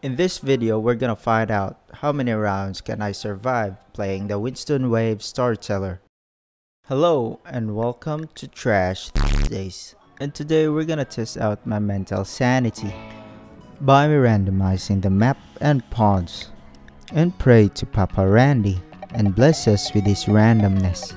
In this video, we're gonna find out how many rounds can I survive playing the Winston Wave Storyteller. Hello and welcome to Trash Thursdays, and today we're gonna test out my mental sanity by randomizing the map and pawns, and pray to Papa Randy and bless us with his randomness.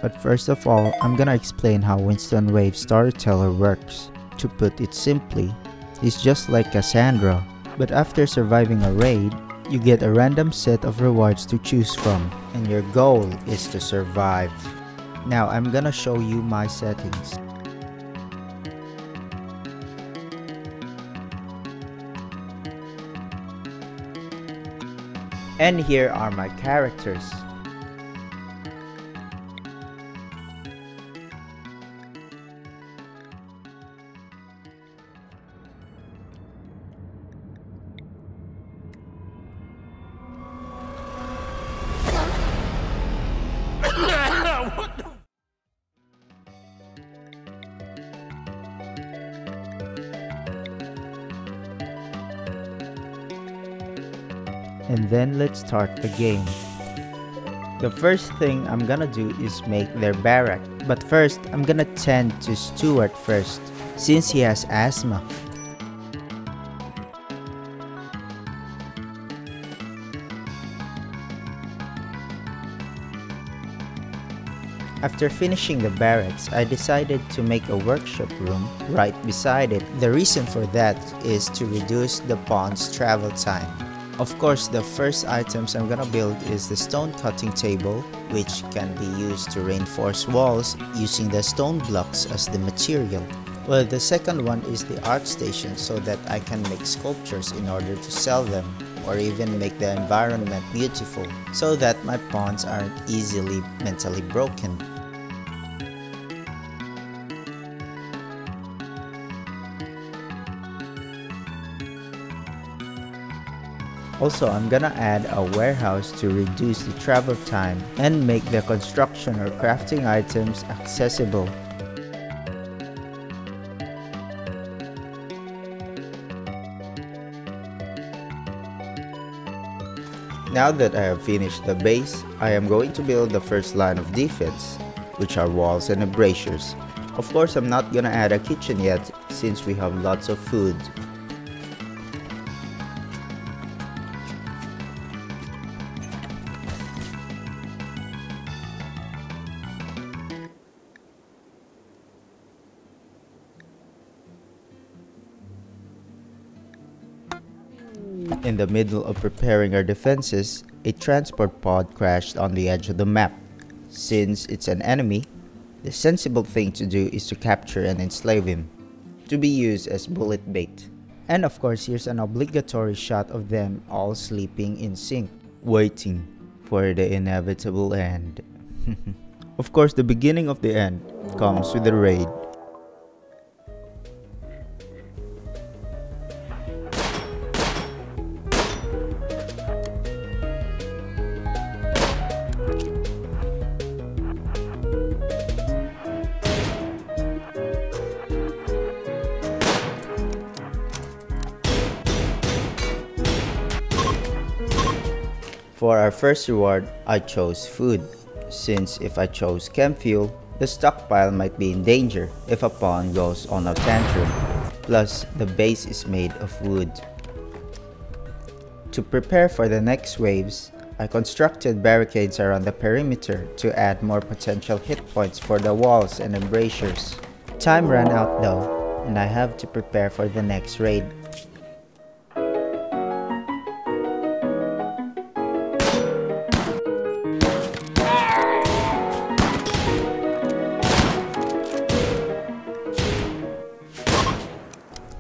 But first of all, I'm gonna explain how Winston Wave Storyteller works. To put it simply, it's just like Cassandra, but after surviving a raid, you get a random set of rewards to choose from, and your goal is to survive. Now I'm gonna show you my settings. And here are my characters. And then let's start the game. The first thing I'm gonna do is make their barrack, but first I'm gonna tend to Stuart first, since he has asthma. After finishing the barracks, I decided to make a workshop room right beside it. The reason for that is to reduce the pawn's travel time. Of course, the first items I'm gonna build is the stone cutting table, which can be used to reinforce walls using the stone blocks as the material. Well, the second one is the art station, so that I can make sculptures in order to sell them, or even make the environment beautiful, so that my pawns aren't easily mentally broken. Also, I'm gonna add a warehouse to reduce the travel time and make the construction or crafting items accessible. Now that I have finished the base, I am going to build the first line of defense, which are walls and embrasures. Of course, I'm not gonna add a kitchen yet, since we have lots of food. In the middle of preparing our defenses, a transport pod crashed on the edge of the map. Since it's an enemy, the sensible thing to do is to capture and enslave him, to be used as bullet bait. And of course, here's an obligatory shot of them all sleeping in sync, waiting for the inevitable end. Of course, the beginning of the end comes with the raid. For our first reward, I chose food, since if I chose chem fuel, the stockpile might be in danger if a pawn goes on a tantrum. Plus, the base is made of wood. To prepare for the next waves, I constructed barricades around the perimeter to add more potential hit points for the walls and embrasures. Time ran out though, and I have to prepare for the next raid.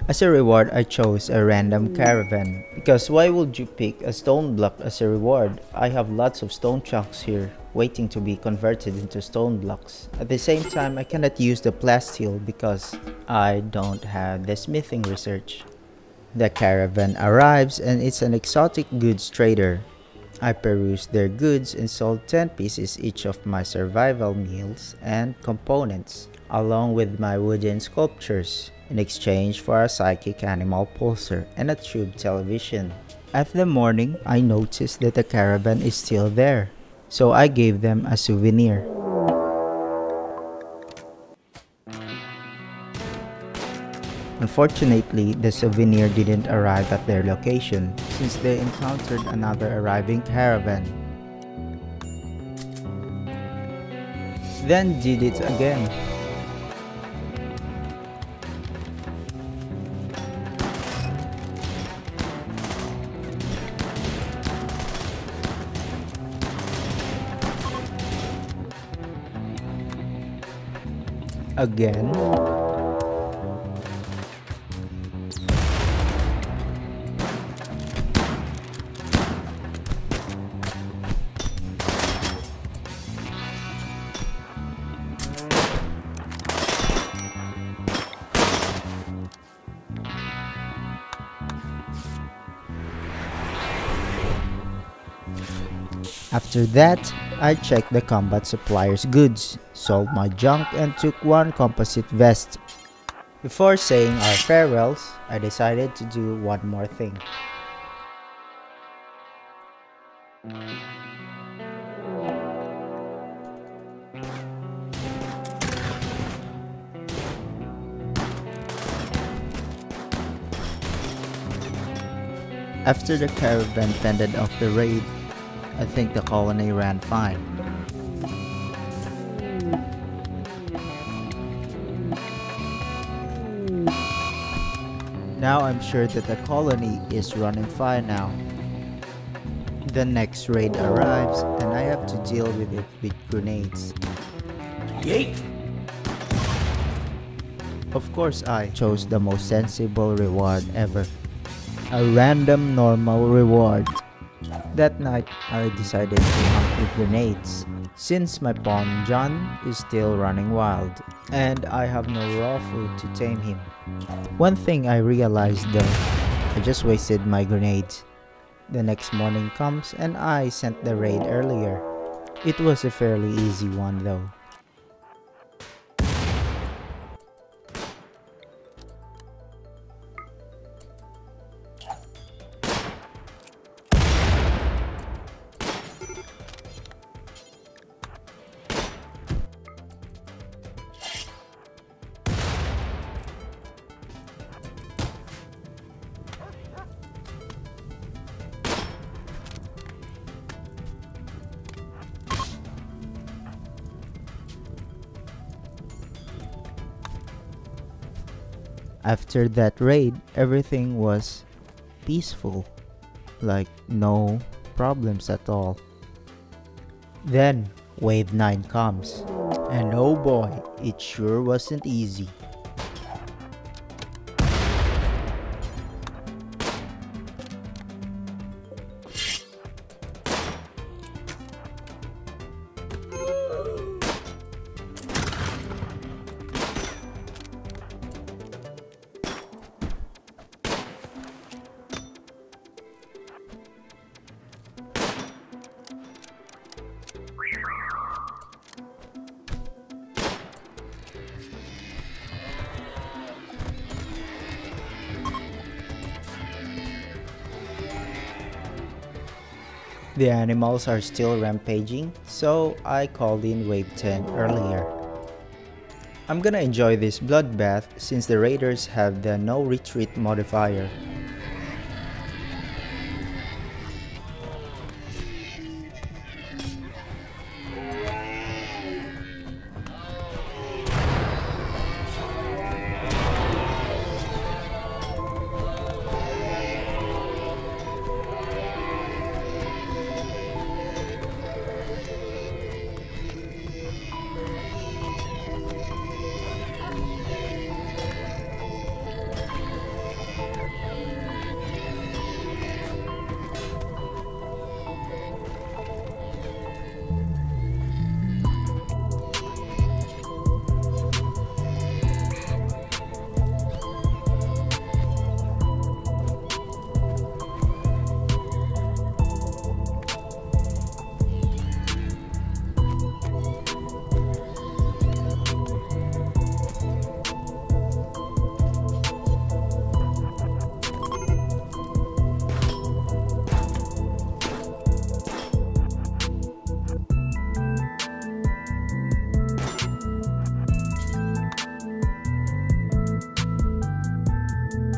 As a reward, I chose a random caravan, because why would you pick a stone block as a reward? I have lots of stone chunks here, waiting to be converted into stone blocks. At the same time, I cannot use the plasteel because I don't have the smithing research. The caravan arrives and it's an exotic goods trader. I perused their goods and sold 10 pieces each of my survival meals and components, along with my wooden sculptures. in exchange for a psychic animal pulsar and a tube television. At the morning, I noticed that the caravan is still there, so I gave them a souvenir. Unfortunately, the souvenir didn't arrive at their location since they encountered another arriving caravan. Then did it again. Again. After that, I checked the combat supplier's goods, sold my junk and took one composite vest. Before saying our farewells, I decided to do one more thing. After the caravan fended off the raid, I think the colony ran fine. Now I'm sure that the colony is running fine now. The next raid arrives and I have to deal with it with grenades. Yeet! Of course I chose the most sensible reward ever. A random normal reward. That night, I decided to hunt with grenades, since my pawn John is still running wild, and I have no raw food to tame him. One thing I realized though, I just wasted my grenades. The next morning comes and I sent the raid earlier. It was a fairly easy one though. After that raid, everything was peaceful, like no problems at all. Then wave 9 comes, and oh boy, it sure wasn't easy. The animals are still rampaging, so I called in wave 10 earlier. I'm gonna enjoy this bloodbath since the raiders have the no retreat modifier.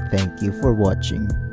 Thank you for watching.